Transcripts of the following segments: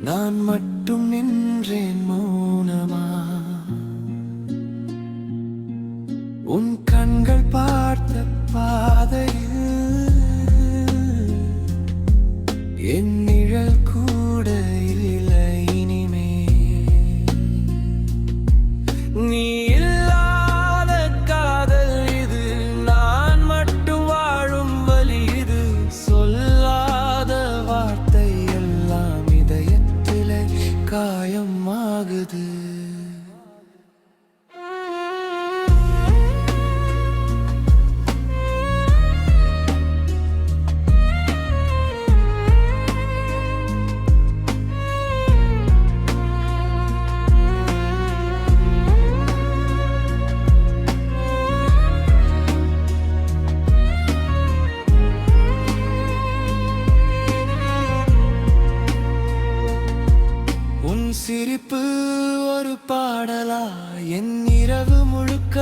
நான் மட்டும் நின்றேன் மௌனமா. உன் கண்கள் பார்த்த பாதையில் என் நிழல் கூட இல்லை இனிமே. நீ இல்லாத காதல் இது, நான் மட்டும் வாழும் வலி இது. சொல்லாத வார்த்தை எல்லாம் இதயத்திலே காயமாகுது. சிரிப்பு ஒரு பாடலா என் இரவு முழுக்க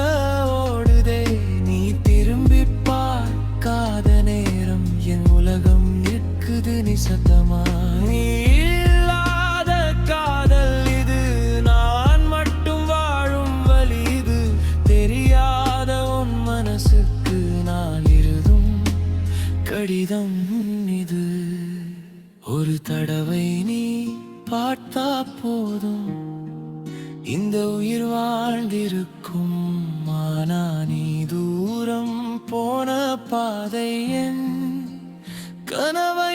ஓடுதே. நீ திரும்பி பார்க்காத நேரம் என் உலகம் நிற்குது நிசத்தமா. நீ இல்லாத காதல் இது, நான் மட்டும் வாழும் வலி இது. தெரியாத உன் மனசுக்கு நான் எழுதும் கடிதம் இது. ஒரு தடவை நீ பார்த்தா போதும் இந்த உயிர் வாழ்ந்திருக்கும். ஆனா நீ தூரம் போன பாதை என் கனவை